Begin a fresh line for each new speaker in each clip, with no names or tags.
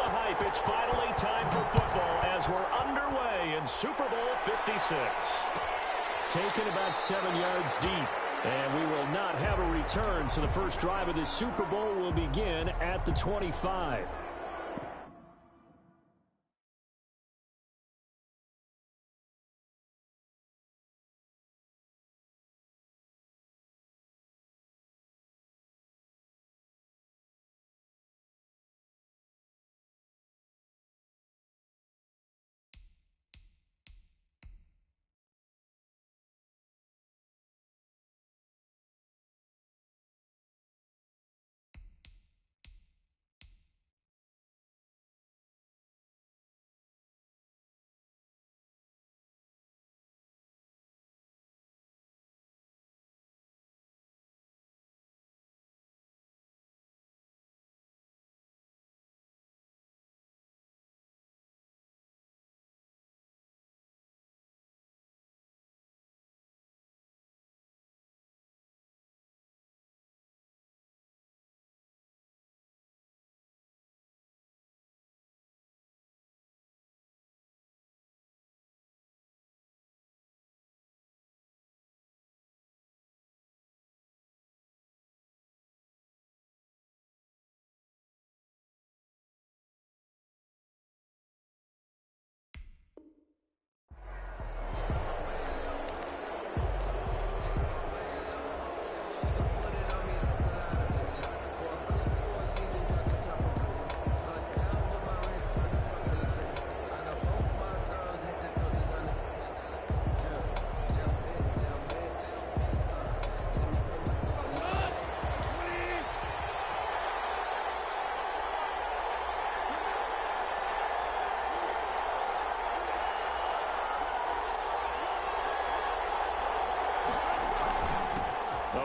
hype. It's finally time for football as we're underway in Super Bowl 56. Taken about 7 yards deep. And we will not have a return, so the first drive of this Super Bowl will begin at the 25.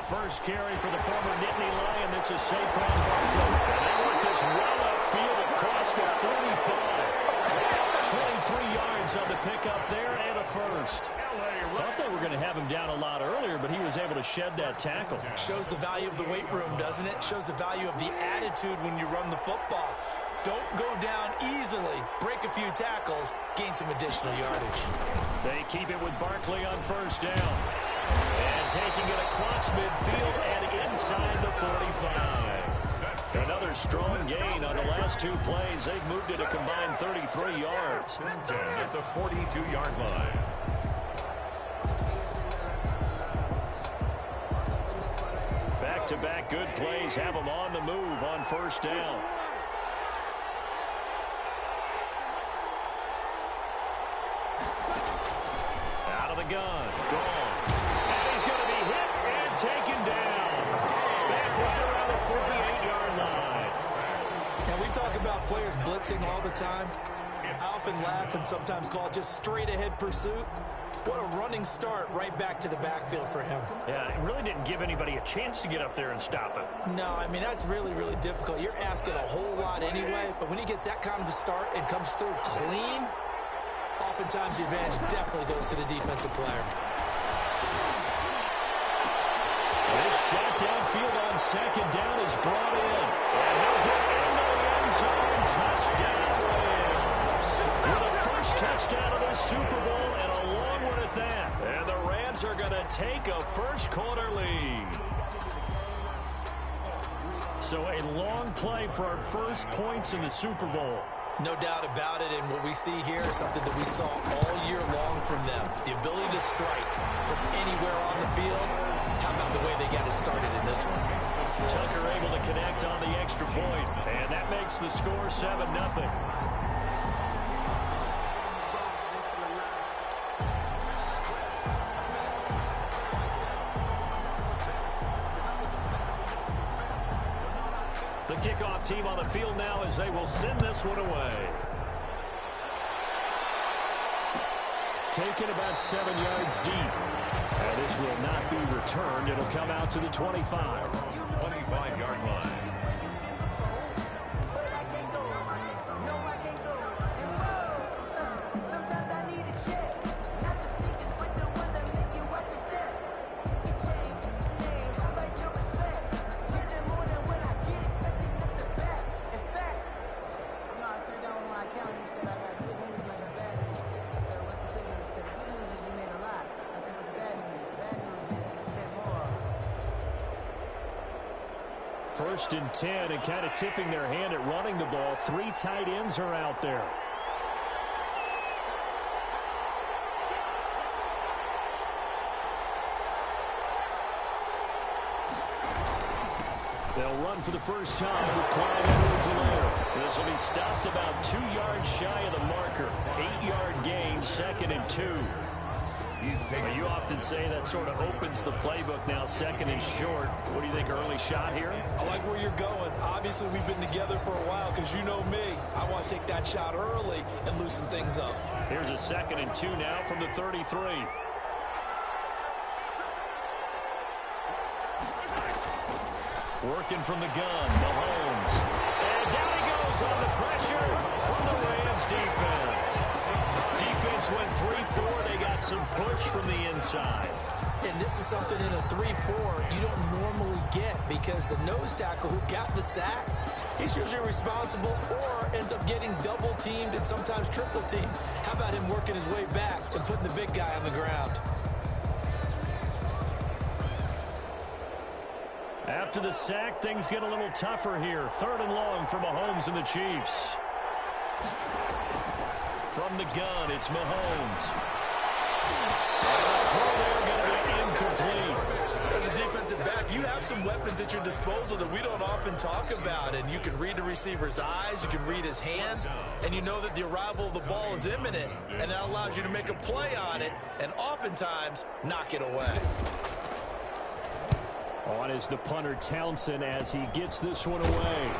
First carry for the former Nittany Lion. This is Saquon Barkley. And they work this well upfield across the 45. 23 yards on the pickup there and a first. Thought they were going to have him down a lot earlier, but he was able to shed that tackle.
Shows the value of the weight room, doesn't it? Shows the value of the attitude when you run the football. Don't go down easily. Break a few tackles. Gain some additional yardage.
They keep it with Barkley on first down. And taking it across midfield and inside the 45. Another strong gain on the last two plays. They've moved it a combined 33 yards.
10 at the 42-yard line.
Back-to-back good plays have them on the move on first down. Out of the gun. Gone. Taken down. Back right around the 48-yard line.
And we talk about players blitzing all the time. I often laugh and sometimes call it just straight-ahead pursuit. What a running start right back to the backfield for him.
Yeah, it really didn't give anybody a chance to get up there and stop him.
No, I mean, that's really, really difficult. You're asking a whole lot anyway, but when he gets that kind of a start and comes through clean, oftentimes the advantage definitely goes to the defensive player.
This shot downfield on second down is brought in. And they'll get into the end zone. Touchdown Rams. With the first touchdown of this Super Bowl and a long one at that. And the Rams are going to take a first quarter lead. So a long play for our first points in the Super Bowl.
No doubt about it, and what we see here is something that we saw all year long from them. The ability to strike from anywhere on the field. How about the way they got it started in this one?
Tucker able to connect on the extra point, and that makes the score 7-0. The kickoff team on the field now as they will send this one away. Taken about 7 yards deep. And this will not be returned. It'll come out to the 25.
25-yard line.
1st and 10 and kind of tipping their hand at running the ball. 3 tight ends are out there. They'll run for the first time with Clyde Edwards-Helaire. This will be stopped about 2 yards shy of the marker. 8-yard gain, 2nd and 2. Well, you often say that sort of opens the playbook now, 2nd and short. What do you think, early shot here?
I like where you're going. Obviously, we've been together for a while because you know me. I want to take that shot early and loosen things up.
Here's a 2nd and 2 now from the 33. Working from the gun, Mahomes. And down he goes on the pressure from the Rams defense. Defense went 3-4. They got some push from the inside.
And this is something in a 3-4 you don't normally get because the nose tackle who got the sack, he's usually responsible or ends up getting double-teamed and sometimes triple-teamed. How about him working his way back and putting the big guy on the ground?
After the sack, things get a little tougher here. 3rd and long for Mahomes and the Chiefs. From the gun, it's Mahomes. The throw there going to be incomplete.
As a defensive back, you have some weapons at your disposal that we don't often talk about, and you can read the receiver's eyes, you can read his hands, and you know that the arrival of the ball is imminent, and that allows you to make a play on it, and oftentimes knock it away.
On is the punter, Townsend, as he gets this one away.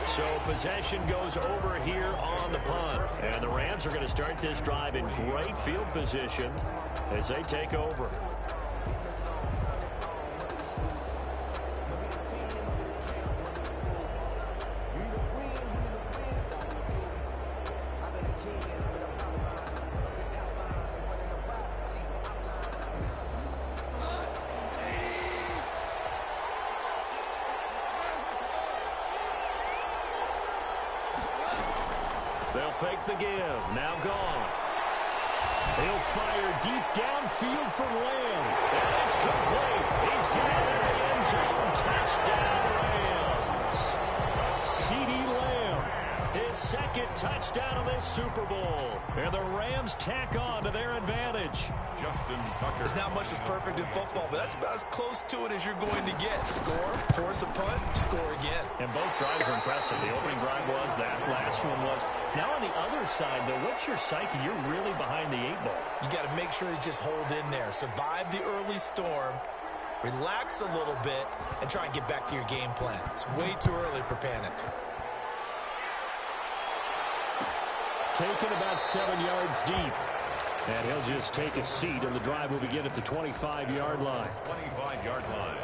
So possession goes over here on the punt. And the Rams are going to start this drive in great field position as they take over. They'll fake the give. Now gone. He'll fire deep downfield for Lamb. And it's complete. He's got it in the end zone. Touchdown, Rams. CeeDee Lamb, his 2nd touchdown of this Super Bowl. And the Rams tack on to their advantage.
Justin Tucker.
There's not much that's perfect in football, but that's about as close to it as you're going to get. Score, force a punt, score again.
And both drives are impressive. The opening drive was, that last one was. Now on the other side, though, what's your psyche? You're really behind the 8 ball.
You got to make sure you just hold in there. Survive the early storm, relax a little bit, and try and get back to your game plan. It's way too early for panic.
Taken about 7 yards deep. And he'll just take a seat, and the drive will begin at the 25-yard line.
25-yard line.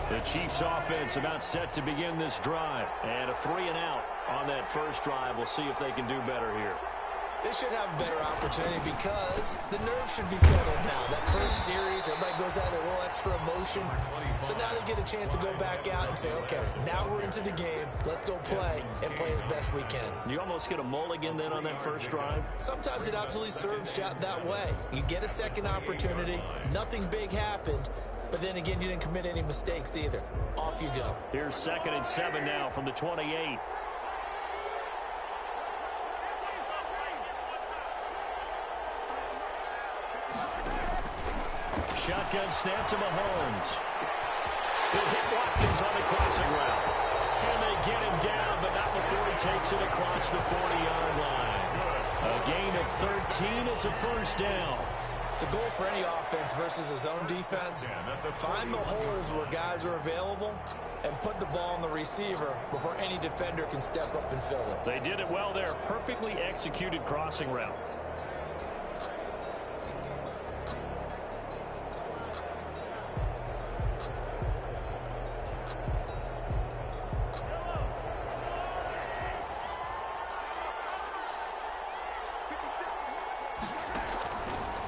The Chiefs offense about set to begin this drive. And a 3-and-out on that first drive. We'll see if they can do better here.
They should have a better opportunity because the nerves should be settled now. That first series, everybody goes out a little extra emotion. So now they get a chance to go back out and say, okay, now we're into the game. Let's go play and play as best we can.
You almost get a mulligan then on that first drive?
Sometimes it absolutely serves you out that way. You get a second opportunity. Nothing big happened. But then again, you didn't commit any mistakes either. Off you go.
Here's 2nd and 7 now from the 28. Shotgun snap to Mahomes. He'll hit Watkins on the crossing route. And they get him down, but not before he takes it across the 40-yard line. A gain of 13. It's a first down.
The goal for any offense versus his own defense, find the holes where guys are available and put the ball on the receiver before any defender can step up and fill it.
They did it well there. Perfectly executed crossing route.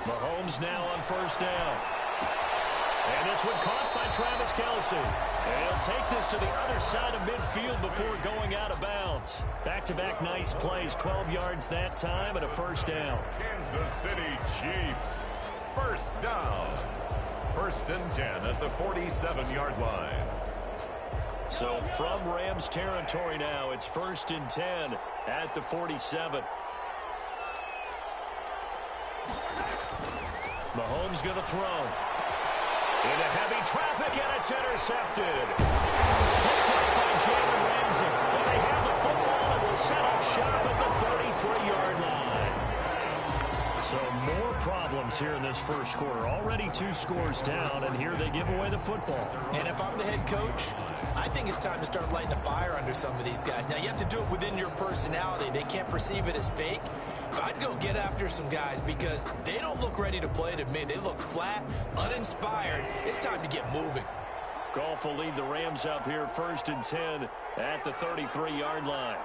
Mahomes now on first down. And this one caught by Travis Kelce. And he'll take this to the other side of midfield before going out of bounds. Back-to-back nice plays, 12 yards that time and a first down.
Kansas City Chiefs. First down. 1st and 10 at the 47-yard line.
So from Rams territory now, it's 1st and 10 at the 47. Mahomes going to throw. Into heavy traffic, and it's intercepted. Picked up by Jalen Ramsey. And they have the football and will set up shop at the 33-yard line. So more problems here in this first quarter. Already 2 scores down, and here they give away the football.
And if I'm the head coach, I think it's time to start lighting a fire under some of these guys. Now, you have to do it within your personality. They can't perceive it as fake. But I'd go get after some guys because they don't look ready to play to me. They look flat, uninspired. It's time to get moving.
Goff will lead the Rams up here 1st and 10 at the 33-yard line.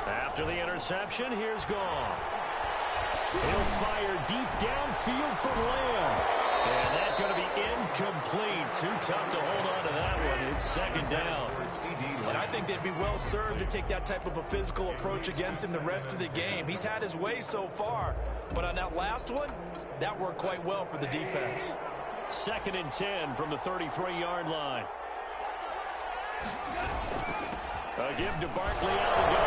After the interception, here's Goff. He'll fire deep downfield for Lamb. And that's going to be incomplete. Too tough to hold on to that one. It's 2nd down.
And I think they'd be well served to take that type of a physical approach against him the rest of the game. He's had his way so far. But on that last one, that worked quite well for the defense.
2nd and 10 from the 33-yard line. A give to Barkley out to go.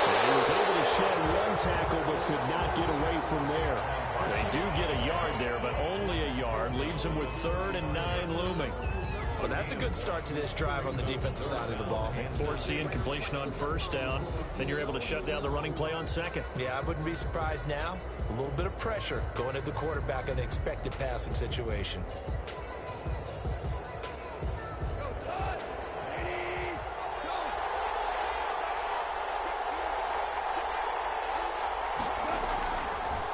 And he was able to shed one tackle but could not get away from there. They do get a yard there, but only a yard. Leaves them with 3rd and 9 looming.
Well, that's a good start to this drive on the defensive side of the ball.
Forcing completion on 1st down. Then you're able to shut down the running play on 2nd.
Yeah, I wouldn't be surprised now. A little bit of pressure going at the quarterback in an expected passing situation.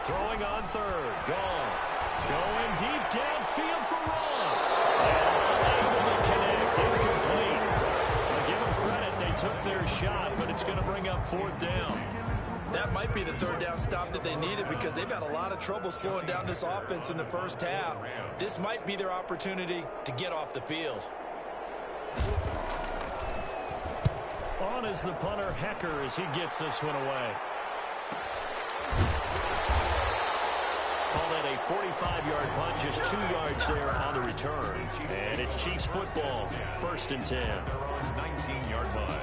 Throwing on 3rd. Goff. Going deep downfield for Ross. And unable to connect. Incomplete. I'll give them credit. They took their shot, but it's going to bring up 4th down.
That might be the 3rd down stop that they needed because they've had a lot of trouble slowing down this offense in the first half. This might be their opportunity to get off the field.
On is the punter, Hecker, as he gets this one away. Call that a 45-yard punt, just 2 yards there on the return. And it's Chiefs football, 1st and 10.
19-yard line.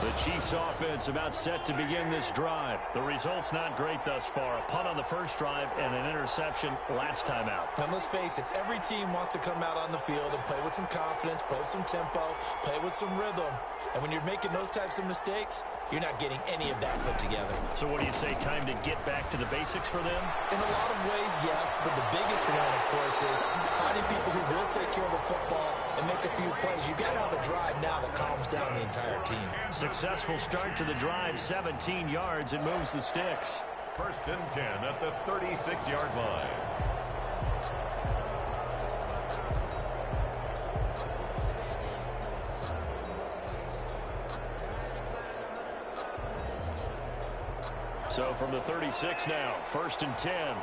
The Chiefs offense about set to begin this drive. The result's not great thus far. A punt on the first drive and an interception last time out.
And let's face it, every team wants to come out on the field and play with some confidence, play with some tempo, play with some rhythm. And when you're making those types of mistakes, you're not getting any of that put together.
So what do you say, time to get back to the basics for them?
In a lot of ways, yes, but the biggest one, of course, is finding people who will take care of the football and make a few plays. You've got to have a drive now that calms down the entire team.
Successful start to the drive, 17 yards, and moves the sticks.
1st and 10 at the 36-yard line.
So from the 36 now, 1st and 10.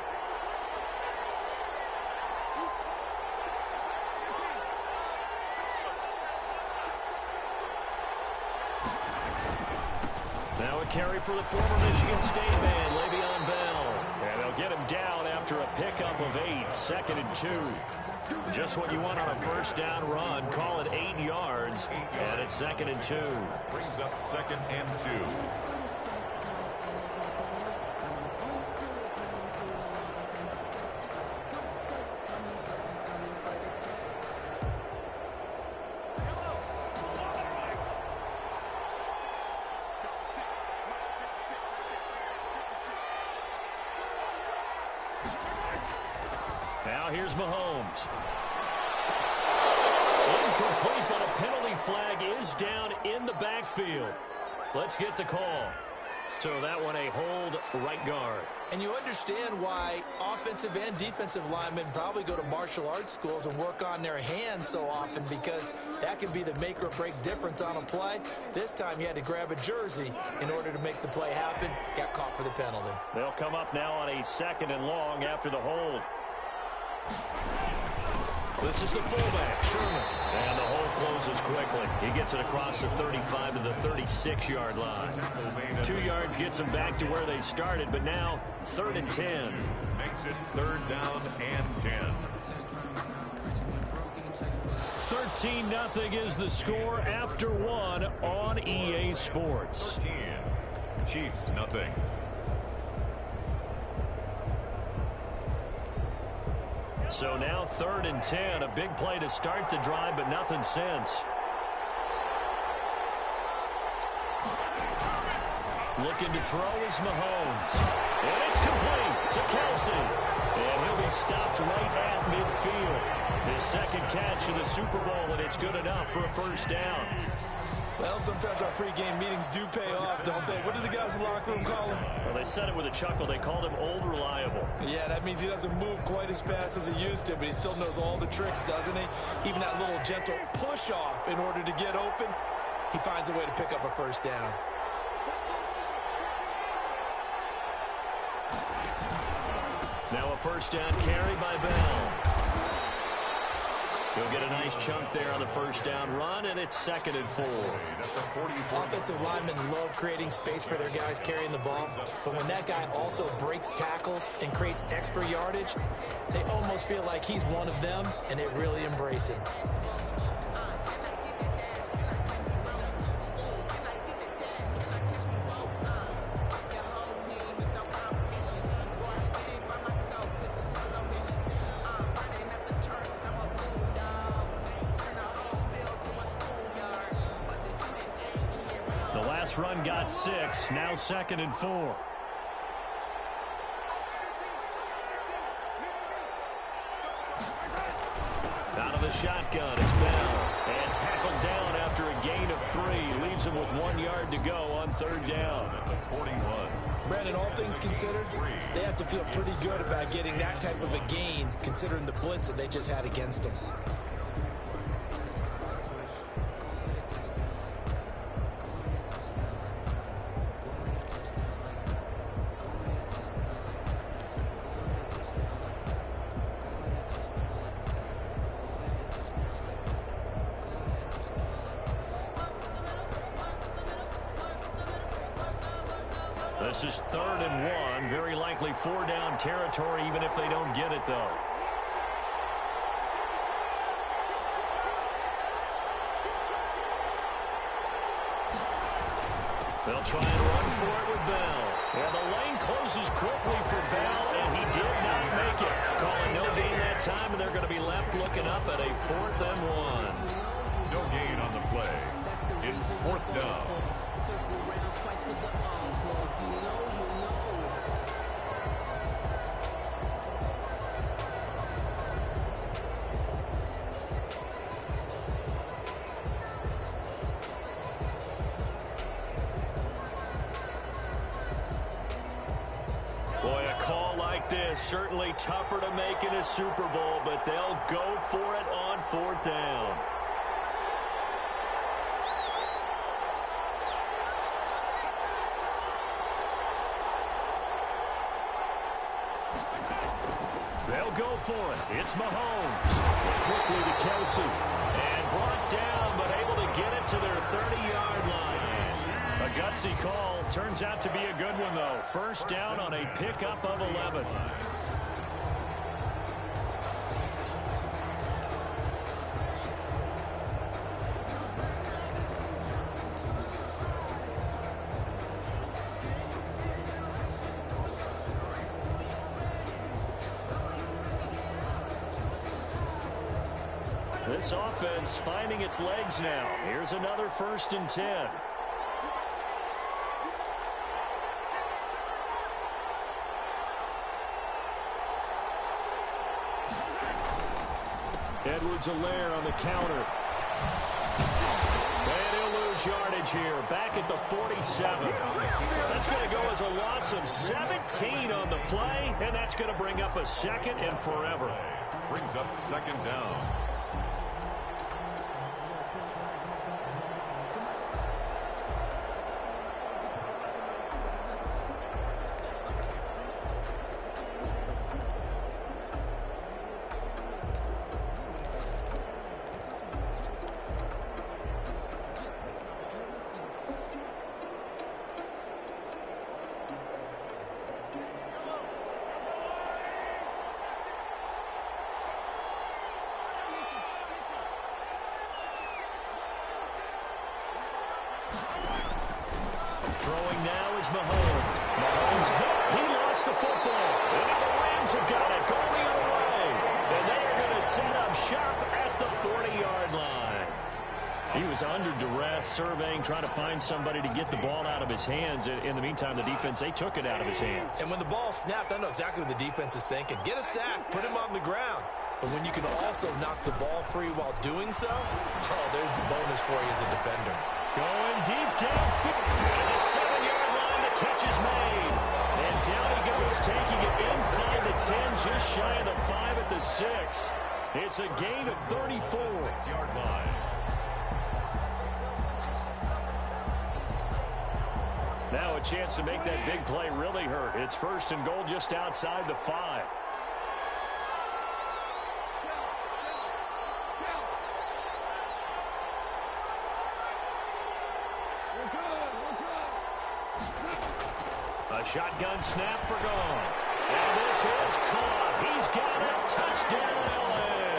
Now a carry for the former Michigan State man, Le'Veon Bell. And they'll get him down after a pickup of 8, 2nd and 2. Just what you want on a first down run. Call it 8 yards, and it's 2nd and 2.
Brings up 2nd and 2.
Now here's Mahomes. Incomplete, but a penalty flag is down in the backfield. Let's get the call. So that one a hold right guard.
And you understand why offensive and defensive linemen probably go to martial arts schools and work on their hands so often, because that can be the make or break difference on a play. This time he had to grab a jersey in order to make the play happen. Got caught for the penalty.
They'll come up now on a 2nd and long after the hold. This is the fullback, Sherman. And the hole closes quickly. He gets it across the 35 to the 36-yard line. 2 yards gets them back to where they started, but now 3rd and 10.
Makes it 3rd down and 10.
13-0 is the score after 1 on EA Sports.
13. Chiefs, nothing.
So now 3rd and 10. A big play to start the drive, but nothing since. Looking to throw is Mahomes. And it's complete to Kelsey. And he'll be stopped right at midfield. His 2nd catch of the Super Bowl, and it's good enough for a 1st down.
Well, sometimes our pregame meetings do pay off, don't they? What do the guys in the locker room call him?
Well, they said it with a chuckle. They called him Old Reliable.
Yeah, that means he doesn't move quite as fast as he used to, but he still knows all the tricks, doesn't he? Even that little gentle push-off in order to get open, he finds a way to pick up a 1st down.
Now a 1st down carry by Bell. He'll get a nice chunk there on the 1st down run, and it's 2nd and 4.
Offensive linemen love creating space for their guys carrying the ball, but when that guy also breaks tackles and creates extra yardage, they almost feel like he's one of them, and they really embrace him.
Run got 6, now 2nd and 4. Out of the shotgun, it's Bell. And tackled down after a gain of 3. Leaves him with 1 yard to go on 3rd down.
At the 41.
Brandon, all things considered, they have to feel pretty good about getting that type of a gain, considering the blitz that they just had against them.
This is 3rd and 1. Very likely 4-down territory, even if they don't get it, though. They'll try and run for it with Bell. And the lane closes quickly for Bell, and he did not make it. Calling no gain that time, and they're going to be left looking up at a 4th and 1.
No gain on the play. It's 4th down.
Boy, a call like this, certainly tougher to make in a Super Bowl, but they'll go for it on 4th down. They'll go for it. It's Mahomes. Quickly to Kelsey. And brought down, but able to get it to their 30-yard line. A gutsy call. Turns out to be a good one, though. 1st down on a pickup of 11. This offense finding its legs now. Here's another 1st and 10. Edwards-Helaire on the counter. And he'll lose yardage here, back at the 47. That's going to go as a loss of 17 on the play, and that's going to bring up a second and forever.
Brings up second down.
Throwing now is Mahomes. Mahomes hit. He lost the football. And the Rams have got it going the other way. And they are going to set up shop at the 40-yard line. He was under duress, surveying, trying to find somebody to get the ball out of his hands. In the meantime, the defense, they took it out of his hands.
And when the ball snapped, I know exactly what the defense is thinking. Get a sack, put him on the ground. But when you can also knock the ball free while doing so, oh, there's the bonus for you as a defender.
Going deep downfield. At the 7-yard line, the catch is made. And down he goes, taking it inside the 10, just shy of the 5 at the 6. It's a gain of 34.
6-yard line.
Now a chance to make that big play really hurt. It's first and goal just outside the 5. A shotgun snap for gone. And this is caught. He's got a touchdown, L.A.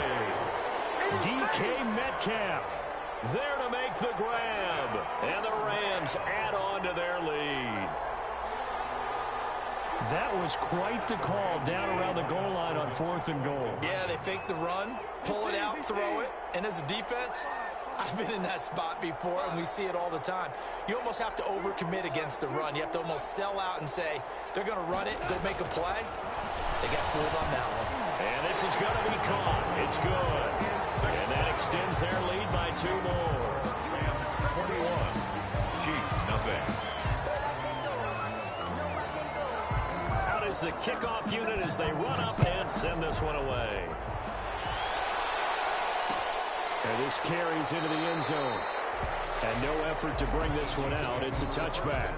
DK Metcalf there to make the grab. And the Rams add on to their lead. That was quite the call down around the goal line on 4th and goal.
Yeah, they fake the run, pull it out, throw it. And as a defense, I've been in that spot before, and we see it all the time. You almost have to overcommit against the run. You have to almost sell out and say, they're going to run it, go make a play. They got fooled on that one.
And this is going to be caught. It's good. And that extends their lead by 2 more.
Rams 41. Chiefs nothing.
Out is the kickoff unit as they run up and send this one away. And this carries into the end zone. And no effort to bring this one out. It's a touchback.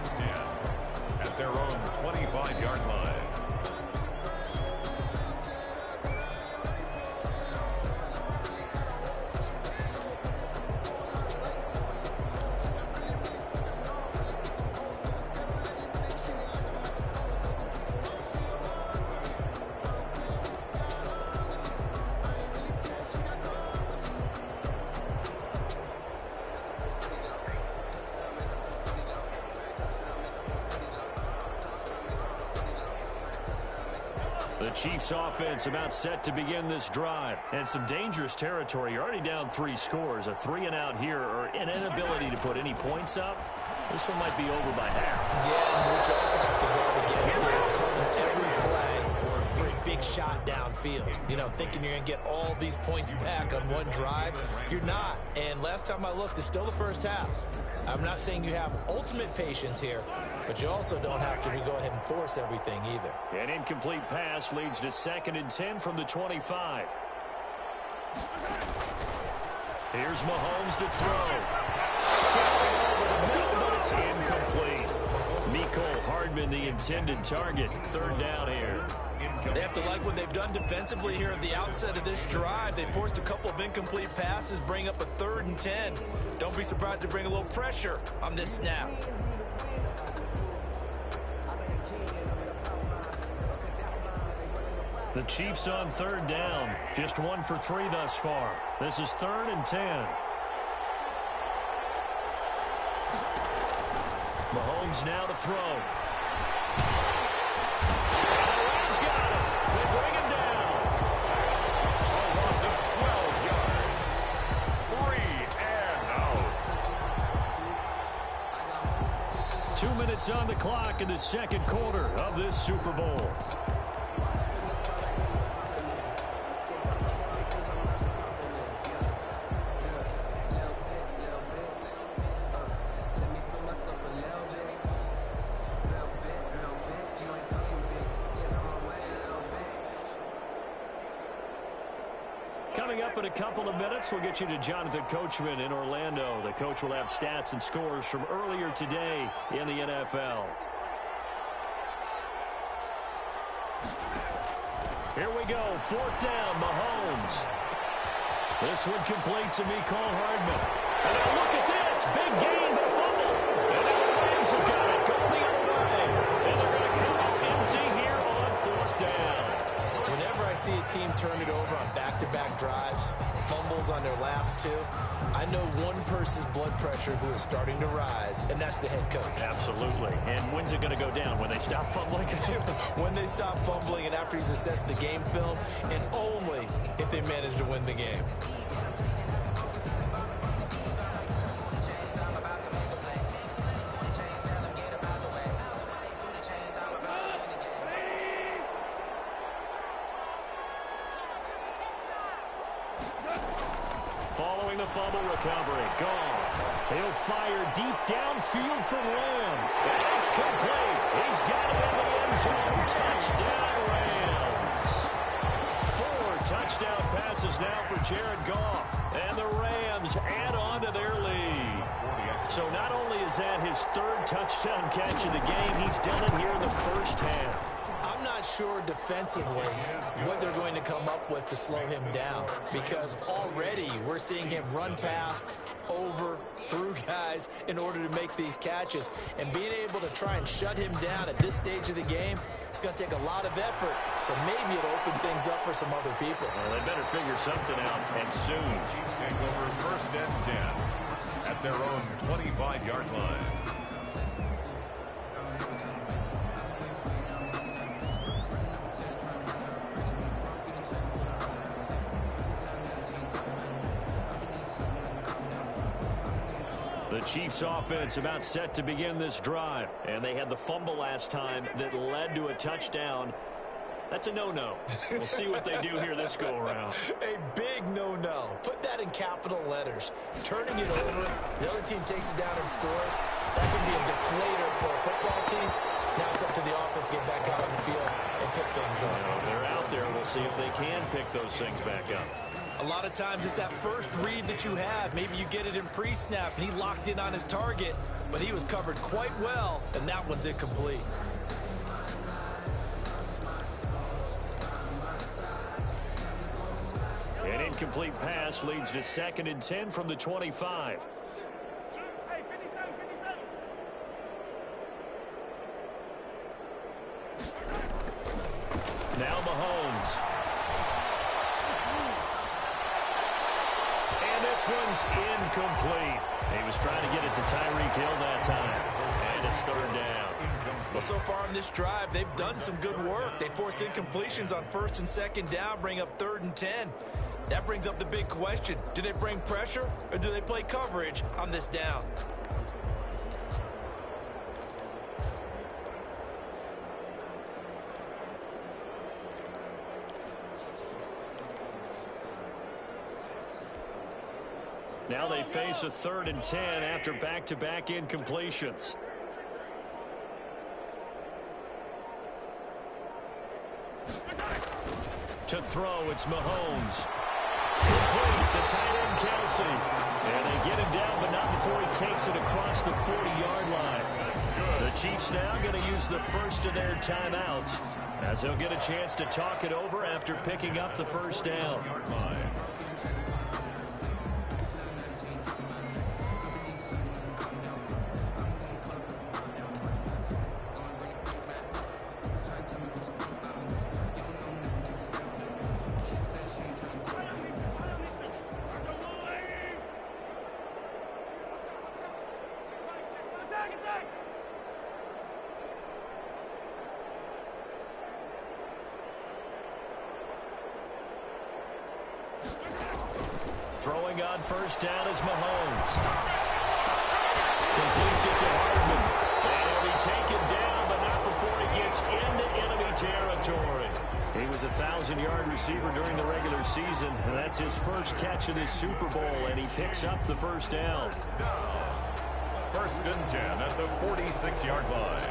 At their own 25-yard line.
The Chiefs offense about set to begin this drive. And some dangerous territory. You're already down 3 scores. A 3-and-out here or an inability to put any points up. This one might be over by half.
Yeah, and what you also have to guard against is calling every play for a big shot downfield. You know, thinking you're going to get all these points back on one drive. You're not. And last time I looked, it's still the first half. I'm not saying you have ultimate patience here, but you also don't have to go ahead and force everything either.
An incomplete pass leads to 2nd and 10 from the 25. Here's Mahomes to throw. Throwing over the middle, but it's incomplete. Mecole Hardman, the intended target. 3rd down here.
They have to like what they've done defensively here at the outset of this drive. They forced a couple of incomplete passes, bring up a 3rd and 10. Don't be surprised to bring a little pressure on this snap.
The Chiefs on 3rd down. Just 1 for 3 thus far. This is 3rd and 10. Mahomes now to throw. And the Rams got him. They bring him down.
A loss of 12 yards. 3 and out.
2 minutes on the clock in the 2nd quarter of this Super Bowl. up in a couple of minutes. We'll get you to Jonathan Coachman in Orlando. The coach will have stats and scores from earlier today in the NFL. Here we go. 4th down, Mahomes. This one complete to Mecole Hardman. And now look at this. Big gain, but a fumble. And now the Rams have got it. Going the other way. And they're going to come up empty here on 4th down.
Whenever I see a team turn it over on back-to-back drives, fumbles on their last two, I know one person's blood pressure who is starting to rise, and that's the head coach.
Absolutely. And when's it going to go down? When they stop fumbling?
When they stop fumbling and after he's assessed the game film, and only if they manage to win the game.
Following the fumble recovery, Goff. He'll fire deep downfield for Lamb. And it's complete. He's got it in the end zone. Touchdown, Rams. 4 touchdown passes now for Jared Goff. And the Rams add on to their lead. So not only is that his 3rd touchdown catch of the game, he's done it here in the first half.
I'm not sure defensively what they're going to come up with to slow him down, because already we're seeing him run past, over, through guys in order to make these catches. And being able to try and shut him down at this stage of the game, it's going to take a lot of effort. So maybe it'll open things up for some other people.
Well, they better figure something out, and soon.
Chiefs take over 1st and 10 at their own 25-yard line.
The Chiefs offense about set to begin this drive. And they had the fumble last time that led to a touchdown. That's a no-no. We'll see what they do here this go-around.
A big no-no. Put that in capital letters. Turning it over, the other team takes it down and scores. That can be a deflator for a football team. Now it's up to the offense to get back out on the field and pick things up.
Well, they're out there. We'll see if they can pick those things back up.
A lot of times it's that first read that you have. Maybe you get it in pre-snap and he locked in on his target, but he was covered quite well, and that one's incomplete.
An incomplete pass leads to 2nd and 10 from the 25. Now Mahomes. And this one's incomplete. He was trying to get it to Tyreek Hill that time. And it's 3rd down.
Well, so far in this drive, they've done some good work. They force incompletions on 1st and 2nd down, bring up 3rd and 10. That brings up the big question. Do they bring pressure or do they play coverage on this down?
Now they face a 3rd and 10 after back-to-back incompletions. To throw, it's Mahomes. Complete, the tight end Kelsey. And they get him down, but not before he takes it across the 40-yard line. The Chiefs now going to use the first of their timeouts, as they'll get a chance to talk it over after picking up the 1st down. Throwing on 1st down is Mahomes. Completes it to Hardman. And he'll be taken down, but not before he gets into enemy territory. He was a 1,000-yard receiver during the regular season, and that's his first catch of this Super Bowl, and he picks up the 1st down.
1st and 10 at the 46-yard line.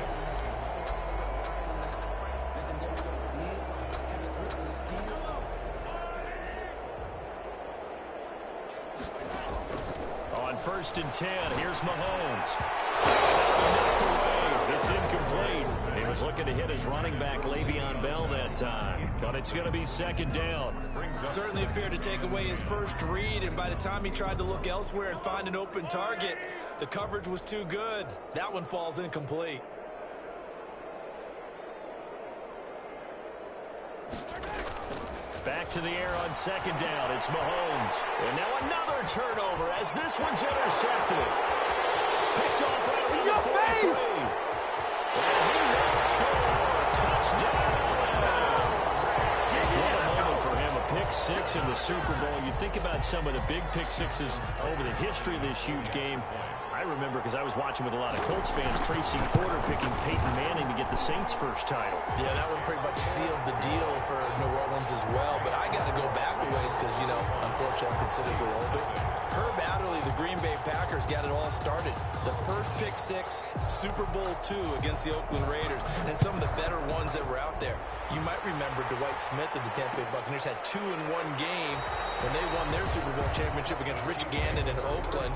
on 1st and 10. Here's Mahomes. Knocked away. It's incomplete. He was looking to hit his running back, Le'Veon Bell, that time. But it's going to be 2nd down.
Certainly appeared to take away his first read, and by the time he tried to look elsewhere and find an open target, the coverage was too good. That one falls incomplete.
Back to the air on 2nd down. It's Mahomes. And now another turnover as this one's intercepted. Picked off right around the 43. And he will score. Touchdown. What a moment for him. A pick six in the Super Bowl. You think about some of the big pick sixes over the history of this huge game. I remember because I was watching with a lot of Colts fans, Tracy Porter picking Peyton Manning to get the Saints' first title.
Yeah, that one pretty much sealed the deal for New Orleans as well. But I got to go back a ways because, you know, unfortunately I'm considerably older. Herb Adderley, the Green Bay Packers, got it all started. The first pick six, Super Bowl II against the Oakland Raiders, and some of the better ones that were out there. You might remember Dwight Smith of the Tampa Bay Buccaneers had 2 in one game when they won their Super Bowl championship against Rich Gannon in Oakland.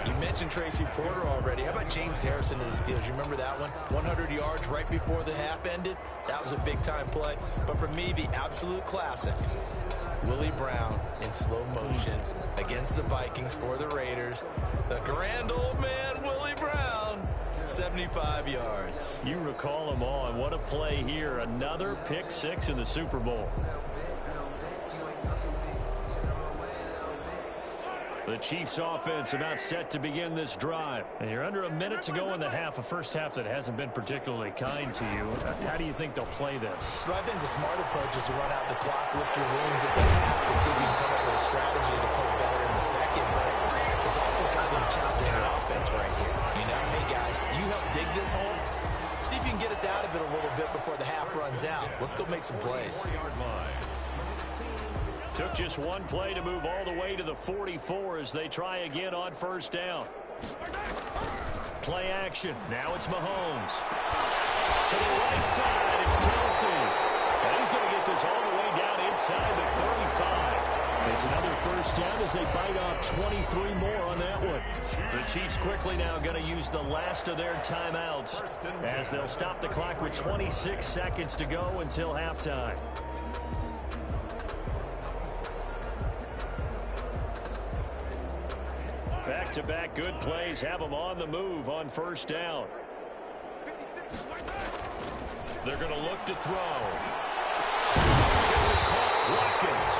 You mentioned Tracy Porter already. How about James Harrison of the Steelers? You remember that one? 100 yards right before the half ended. That was a big-time play. But for me, the absolute classic, Willie Brown in slow motion against the Vikings for the Raiders. The grand old man, Willie Brown, 75 yards.
You recall them all, and what a play here. Another pick six in the Super Bowl. The Chiefs offense about set to begin this drive. And you're under a minute to go in the half, a first half that hasn't been particularly kind to you. How do you think they'll play this?
Well, I think the smart approach is to run out the clock, lick your wounds at the half, and see if you can come up with a strategy to play better in the second. But there's also something to challenge in your offense right here. You know, hey, guys, you help dig this hole. See if you can get us out of it a little bit before the half runs out. Let's go make some plays.
Took just one play to move all the way to the 44 as they try again on 1st down. Play action. Now it's Mahomes. To the right side, it's Kelsey. And he's going to get this all the way down inside the 35. It's another 1st down as they bite off 23 more on that one. The Chiefs quickly now going to use the last of their timeouts as they'll stop the clock with 26 seconds to go until halftime. Back-to-back good plays have them on the move on 1st down. They're going to look to throw. This is caught. Watkins.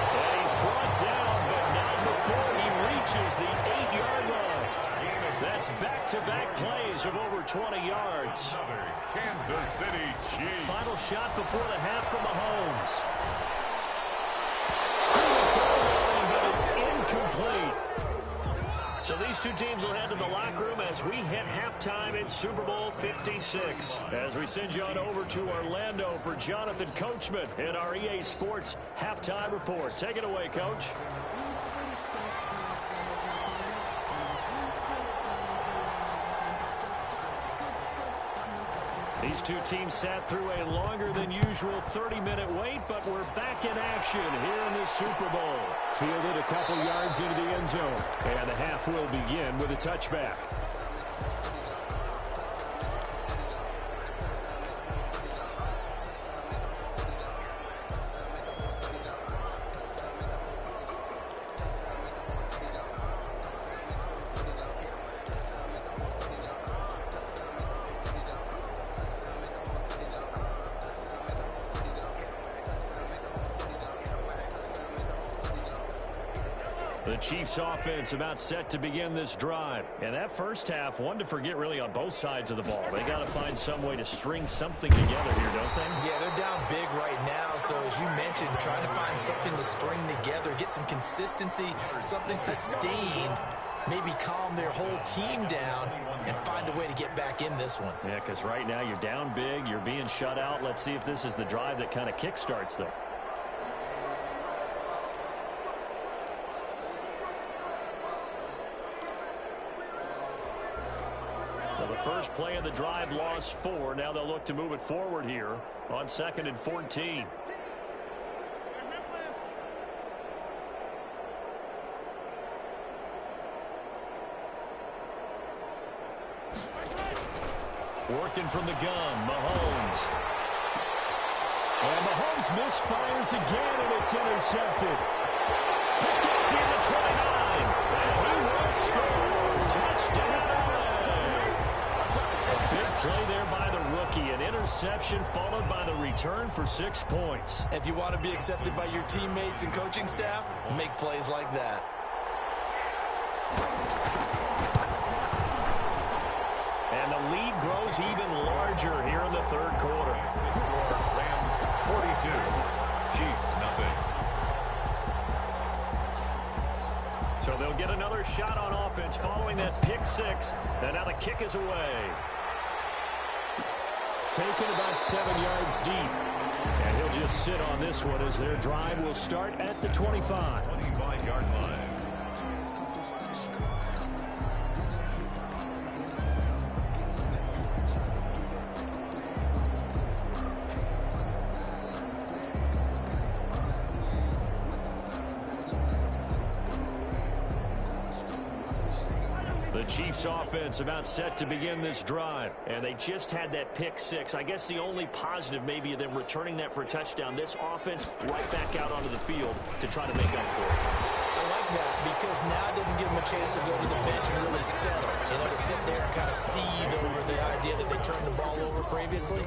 And he's brought down, but not before he reaches the 8-yard line. That's back-to-back plays of over 20 yards.
Kansas City Chiefs.
Final shot before the half from Mahomes. To the goal line, but it's incomplete. So these two teams will head to the locker room as we hit halftime in Super Bowl 56. As we send you on over to Orlando for Jonathan Coachman in our EA Sports Halftime Report. Take it away, Coach. These two teams sat through a longer than usual 30-minute wait, but we're back in action here in the Super Bowl. Fielded a couple yards into the end zone, and the half will begin with a touchback. The Chiefs offense about set to begin this drive. And that first half, one to forget really on both sides of the ball. They got to find some way to string something together here, don't they?
Yeah, they're down big right now. So as you mentioned, trying to find something to string together, get some consistency, something sustained, maybe calm their whole team down and find a way to get back in this one.
Yeah, because right now you're down big, you're being shut out. Let's see if this is the drive that kind of kickstarts them. The first play of the drive lost 4. Now they'll look to move it forward here on 2nd and 14. Working from the gun, Mahomes. And Mahomes misfires again, and it's intercepted. Picked up near the 29. And he will score. Touchdown. A big play there by the rookie. An interception followed by the return for 6 points.
If you want to be accepted by your teammates and coaching staff, make plays like that.
And the lead grows even larger here in the third quarter.
Rams 42, Chiefs nothing.
So they'll get another shot on offense following that pick six. And now the kick is away. Taken about 7 yards deep. And he'll just sit on this one as their drive will start at the 25.
25-yard line.
The Chiefs offense about set to begin this drive. And they just had that pick six. I guess the only positive maybe of them returning that for a touchdown. This offense right back out onto the field to try to make up for it.
I like that because now it doesn't give them a chance to go to the bench and really settle. You know, to sit there and kind of seethe over the idea that they turned the ball over previously.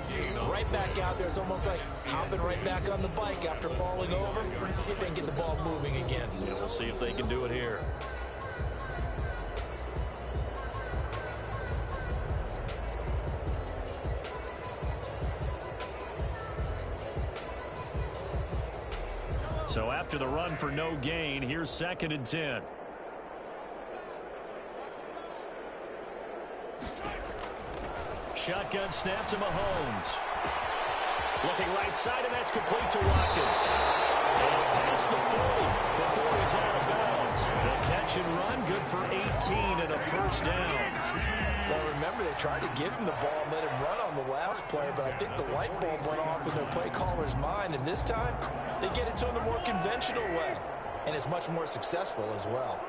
Right back out there. It's almost like hopping right back on the bike after falling over. See if they can get the ball moving again.
Yeah, we'll see if they can do it here. So after the run for no gain, here's 2nd and 10. Shotgun snap to Mahomes. Looking right side, and that's complete to Watkins. And past the 40 before he's out of bounds. The catch and run, good for 18 and a first down.
Well, remember, they tried to give him the ball and let him run on the last play, but I think the light bulb went off in their play caller's mind, and this time they get it to him the more conventional way, and it's much more successful as well.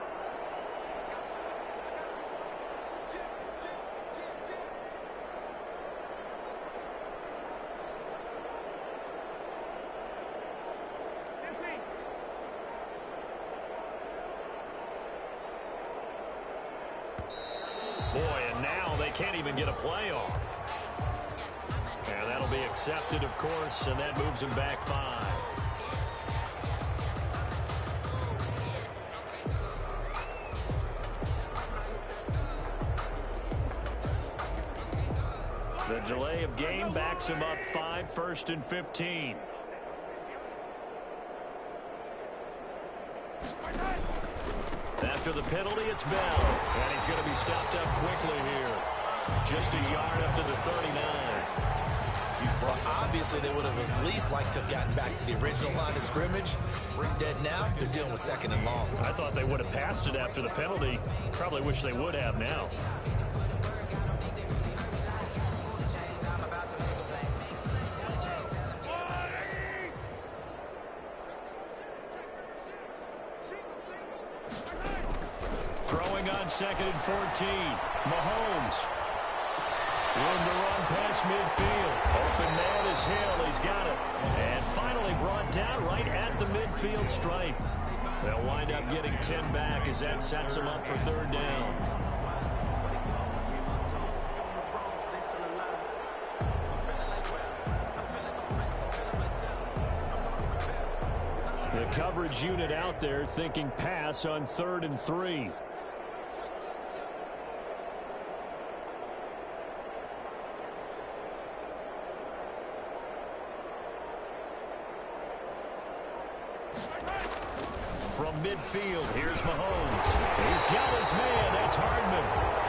Boy, and now they can't even get a play off. And that'll be accepted, of course, and that moves them back 5. The delay of game backs him up 5, 1st and 15. After the penalty, it's Bell. And he's going to be stopped up quickly here. Just a yard up to the 39.
Well, obviously, they would have at least liked to have gotten back to the original line of scrimmage. Instead, now, they're dealing with 2nd and long.
I thought they would have passed it after the penalty. Probably wish they would have now. Throwing on 2nd and 14. Mahomes. Room to run past midfield. Open man is Hill. He's got it. And finally brought down right at the midfield stripe. They'll wind up getting 10 back as that sets them up for 3rd down. The coverage unit out there thinking pass on 3rd and 3. From midfield, here's Mahomes. He's got his man. That's Hardman.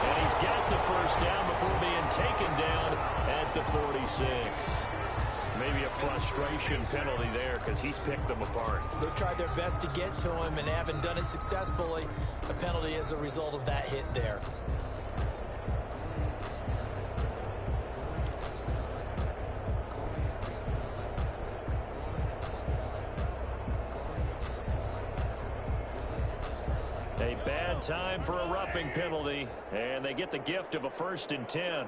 And he's got the first down before being taken down at the 46. Maybe a frustration penalty there because he's picked them apart.
They've tried their best to get to him and haven't done it successfully. A penalty as a result of that hit there.
A bad time for a roughing penalty, and they get the gift of a 1st and 10.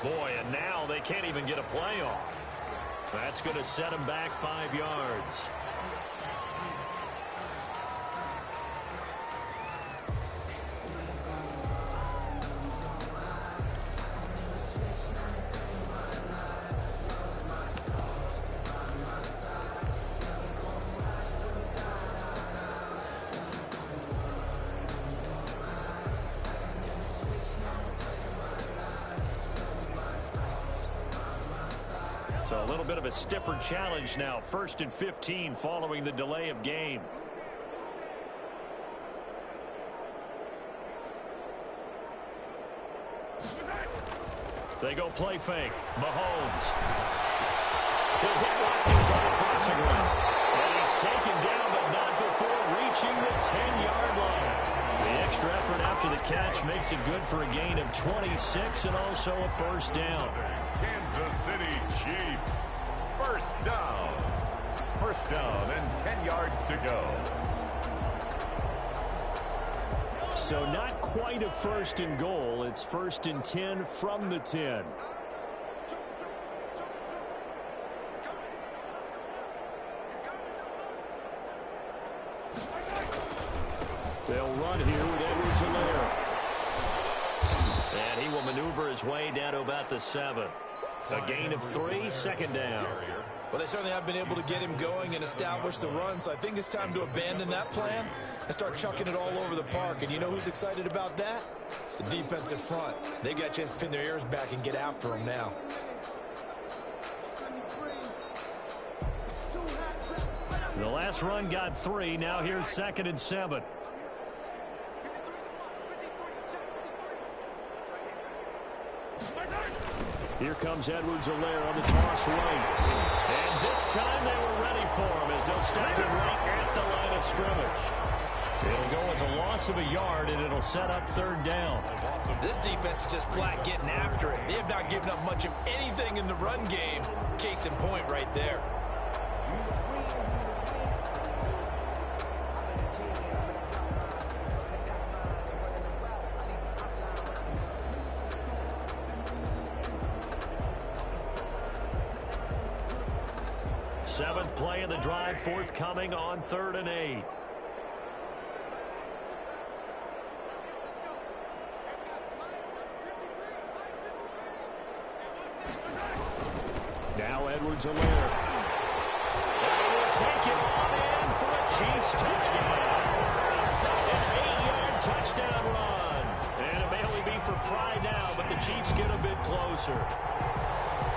Boy, and now they can't even get a play off. That's going to set them back 5 yards. So a little bit of a stiffer challenge now. 1st and 15 following the delay of game. They go play fake. Mahomes. He'll hit Watkins on the crossing route. And he's taken down, but not before reaching the 10-yard line. The extra effort after the catch makes it good for a gain of 26 and also a first down.
Kansas City Chiefs. First down. First down and 10 yards to go.
So not quite a 1st and goal. It's 1st and 10 from the 10. They'll run here with Edwards-Helaire. And he will maneuver his way down to about the 7. A gain of 3, 2nd down.
Well, they certainly have been able to get him going and establish the run, so I think it's time to abandon that plan and start chucking it all over the park. And you know who's excited about that? The defensive front. They got a chance to pin their ears back and get after him now.
The last run got 3. Now here's 2nd and 7. Here comes Edwards-Helaire on the toss right. And this time they were ready for him as they'll stop him right at the line of scrimmage. It'll go as a loss of a yard, and it'll set up 3rd down.
This defense is just flat getting after it. They have not given up much of anything in the run game. Case in point right there.
Seventh play of the drive, forthcoming on 3rd and 8. Now Edwards-Helaire. And he will take it on in for a Chiefs touchdown. An 8-yard touchdown run. And it may only be for pride now, but the Chiefs get a bit closer.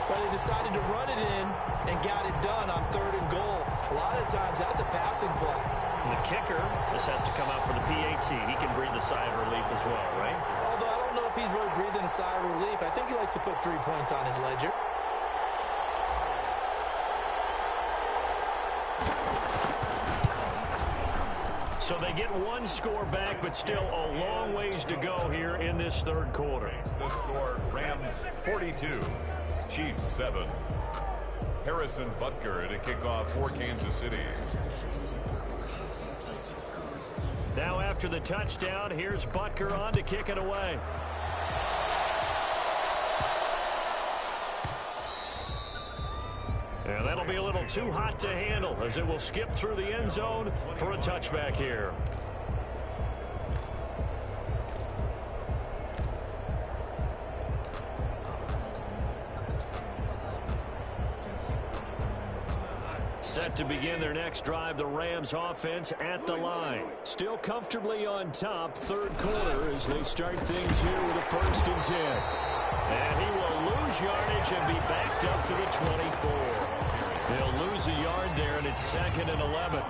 But they decided to run it in and got it done on 3rd and goal. A lot of times that's a passing play.
And the kicker, this has to come out for the PAT. He can breathe a sigh of relief as well, right?
Although I don't know if he's really breathing a sigh of relief. I think he likes to put 3 points on his ledger.
So they get one score back, but still a long ways to go here in this third quarter. The score, Rams 42, Chiefs 7. Harrison Butker to kick off for Kansas City.
Now after the touchdown, here's Butker on to kick it away. And that'll be a little too hot to handle as it will skip through the end zone for a touchback here. Set to begin their next drive, the Rams offense at the line. Still comfortably on top, third quarter as they start things here with a 1st and 10. And he will lose yardage and be backed up to the 24. He'll lose a yard there, and it's 2nd and 11.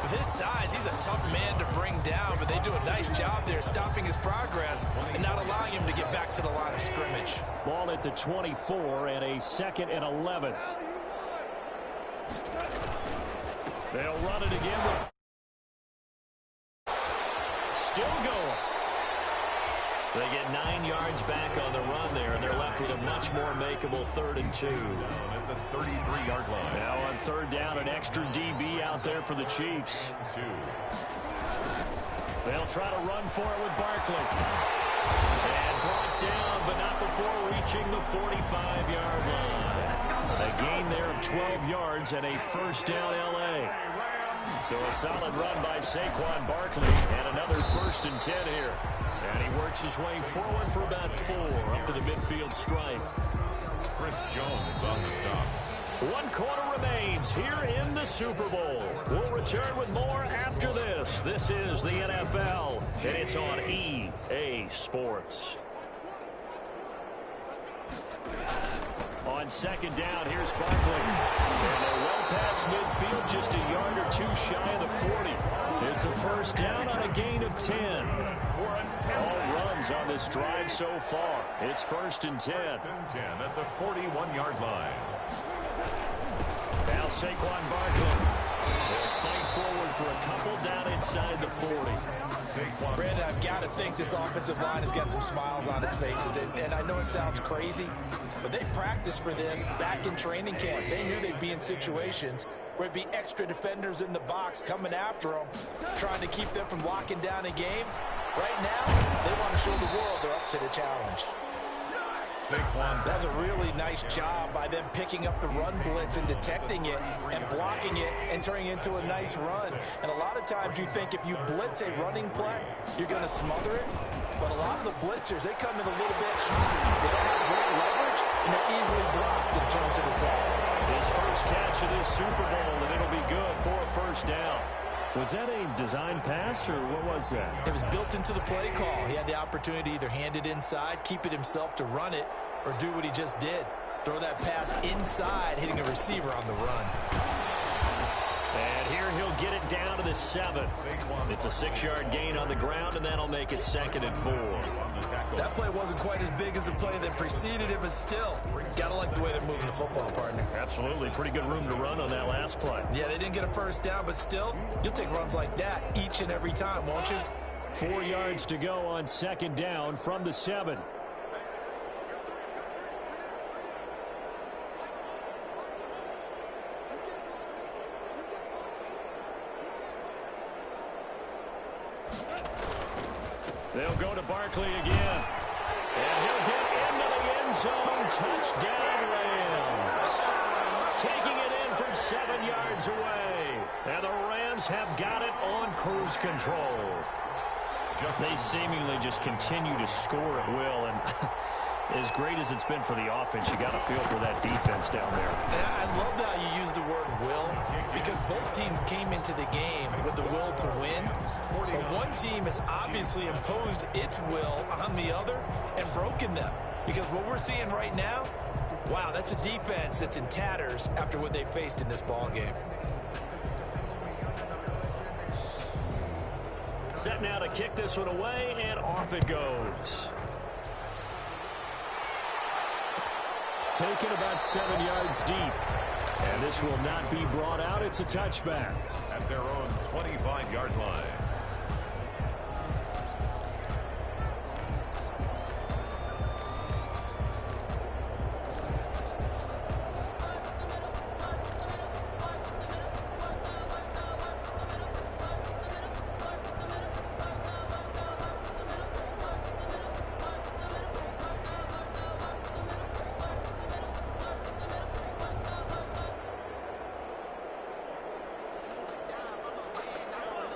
With his size, he's a tough man to bring down, but they do a nice job there stopping his progress and not allowing him to get back to the line of scrimmage.
Ball at the 24 and a 2nd and 11. They'll run it again. Still going. They get 9 yards back on the run there, and they're left with a much more makeable 3rd and 2.
At the 33-yard line.
Now on 3rd down, an extra DB out there for the Chiefs. They'll try to run for it with Barkley. And brought down, but not before approaching the 45-yard line. A gain there of 12 yards and a first down L.A. So a solid run by Saquon Barkley and another 1st and 10 here. And he works his way forward for about 4 up to the midfield stripe.
Chris Jones on the stop.
1 quarter remains here in the Super Bowl. We'll return with more after this. This is the NFL, and it's on EA Sports. On 2nd down, here's Barkley. And they're well past midfield, just a yard or 2 shy of the 40. It's a first down on a gain of 10. All runs on this drive so far. It's 1st and 10.
1st and 10 at the 41-yard line.
Now Saquon Barkley will fight forward for a couple down inside the 40.
Brandon, I've got to think this offensive line has got some smiles on its faces. And I know it sounds crazy, but they practiced for this back in training camp. They knew they'd be in situations where it'd be extra defenders in the box coming after them, trying to keep them from locking down a game. Right now, they want to show the world they're up to the challenge. That's a really nice job by them picking up the run blitz and detecting it and blocking it and turning it into a nice run. And a lot of times you think if you blitz a running play, you're going to smother it. But a lot of the blitzers, they come in a little bit high. They don't have great leverage, and they're easily blocked and turned to the side.
His first catch of this Super Bowl, and it'll be good for a first down. Was that a design pass, or what was that?
It was built into the play call. He had the opportunity to either hand it inside, keep it himself to run it, or do what he just did. Throw that pass inside, hitting a receiver on the run.
And here he'll get it down to the 7. It's a 6-yard gain on the ground, and that'll make it 2nd and 4.
That play wasn't quite as big as the play that preceded it, but still, gotta like the way they're moving the football, partner.
Absolutely. Pretty good room to run on that last play.
Yeah, they didn't get a first down, but still, you'll take runs like that each and every time, won't you?
4 yards to go on 2nd down from the 7. They'll go to Barkley again. And he'll get into the end zone. Touchdown, Rams. Taking it in from 7 yards away. And the Rams have got it on cruise control. They seemingly just continue to score at will. And as great as it's been for the offense, you got to feel for that defense down there.
Yeah, I love how you use the word will, because both teams came into the game with the will to win. But one team has obviously imposed its will on the other and broken them. Because what we're seeing right now, wow, that's a defense that's in tatters after what they faced in this ball game.
Set now to kick this one away, and off it goes. Taken about 7 yards deep. And this will not be brought out. It's a touchback.
At their own 25-yard line.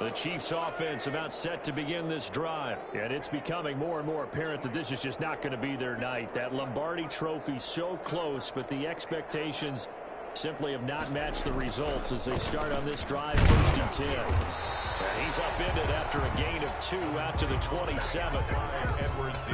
The Chiefs offense about set to begin this drive. And it's becoming more and more apparent that this is just not going to be their night. That Lombardi trophy so close, but the expectations simply have not matched the results as they start on this drive, 1st and 10. And he's upended after a gain of 2 out to the 27.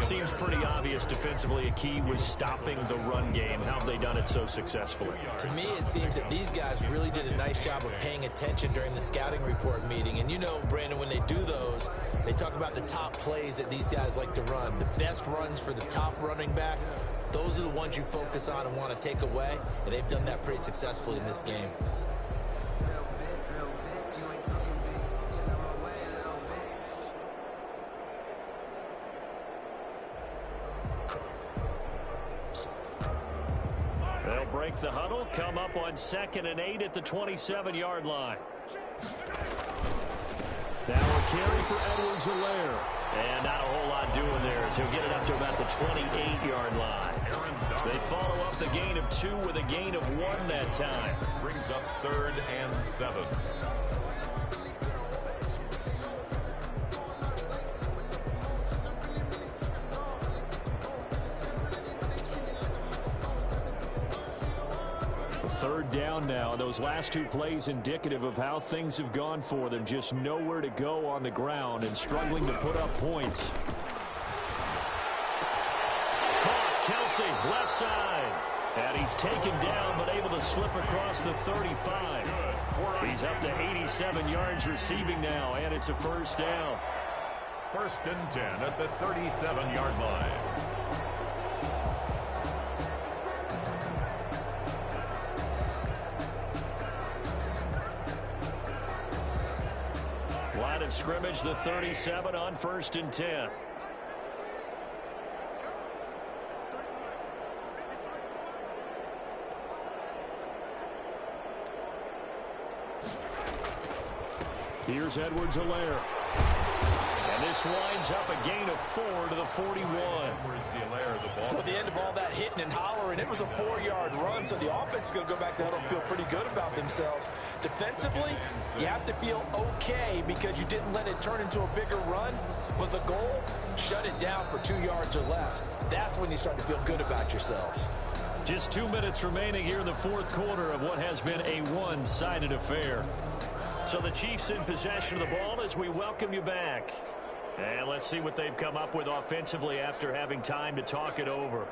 Seems pretty obvious defensively a key was stopping the run game. How have they done it so successfully?
To me, it seems that these guys really did a nice job of paying attention during the scouting report meeting. And you know, Brandon, when they do those, they talk about the top plays that these guys like to run. The best runs for the top running back, those are the ones you focus on and want to take away. And they've done that pretty successfully in this game.
They'll break the huddle, come up on 2nd and 8 at the 27-yard line. Now a carry for Edwards-Helaire. And not a whole lot doing there as he'll get it up to about the 28-yard line. They follow up the gain of 2 with a gain of 1 that time.
Brings up 3rd and 7.
Third down now. Those last 2 plays indicative of how things have gone for them. Just nowhere to go on the ground and struggling to put up points. Caught Kelsey, left side. And he's taken down but able to slip across the 35. He's up to 87 yards receiving now, and it's a first down.
1st and 10 at the 37-yard line.
Line of scrimmage, the 37 on 1st and 10. Here's Edwards-Helaire. And this winds up a gain of 4 to the 41.
Well, at the end of all that hitting and hollering, it was a 4-yard run, so the offense is going to go back there and feel pretty good about themselves. Defensively, you have to feel okay because you didn't let it turn into a bigger run, but the goal, shut it down for 2 yards or less. That's when you start to feel good about yourselves.
Just 2 minutes remaining here in the 4th quarter of what has been a one-sided affair. So the Chiefs in possession of the ball as we welcome you back. And let's see what they've come up with offensively after having time to talk it over.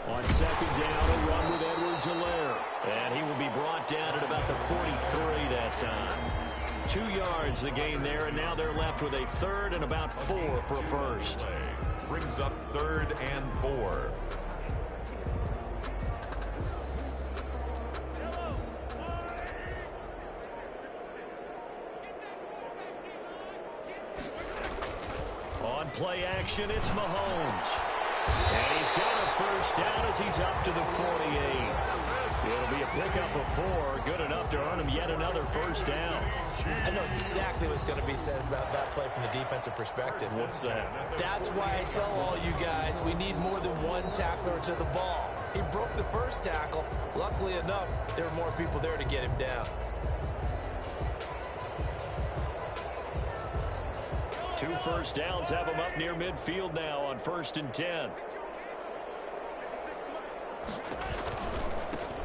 On 2nd down, a run with Edwards-Helaire. And he will be brought down at about the 43 that time. 2 yards the gain there, and now they're left with a 3rd and about 4 for a first.
Brings up 3rd and 4.
On play action, it's Mahomes. And he's got a first down as he's up to the 48. It'll be a pickup of 4, good enough to earn him yet another first down.
I know exactly what's going to be said about that play from the defensive perspective.
What's that?
That's why I tell all you guys we need more than one tackler to the ball. He broke the first tackle. Luckily enough, there were more people there to get him down.
2 first downs have him up near midfield now on 1st and 10.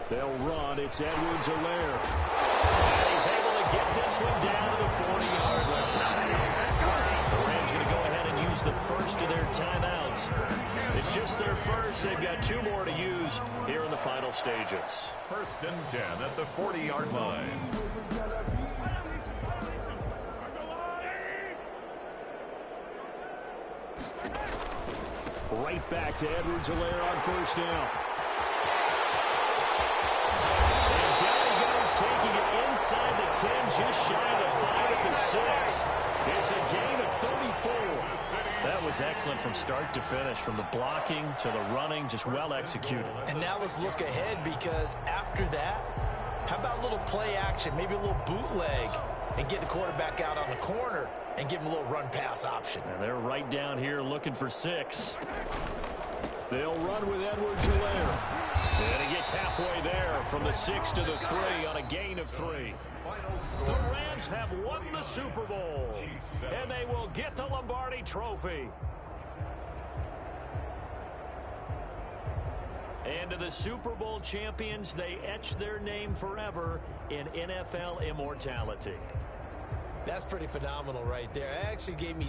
They'll run. It's Edwards-Helaire. And he's able to get this one down to the 40-yard line. The Rams going to go ahead and use the first of their timeouts. It's just their first. They've got 2 more to use here in the final stages.
1st and 10 at the 40-yard line.
Right back to Edwards-Helaire on 1st down. And down he goes, taking it inside the 10, just shy of the 5 at the 6. It's a gain of 34. That was excellent from start to finish, from the blocking to the running, just well executed.
And now let's look ahead, because after that, how about a little play action, maybe a little bootleg, and get the quarterback out on the corner and give him a little run-pass option.
And they're right down here looking for 6. They'll run with Edwards-Helaire. And he gets halfway there from the 6 to the 3 on a gain of 3. The Rams have won the Super Bowl, and they will get the Lombardi Trophy. And to the Super Bowl champions, they etch their name forever in NFL immortality.
That's pretty phenomenal right there. It actually gave me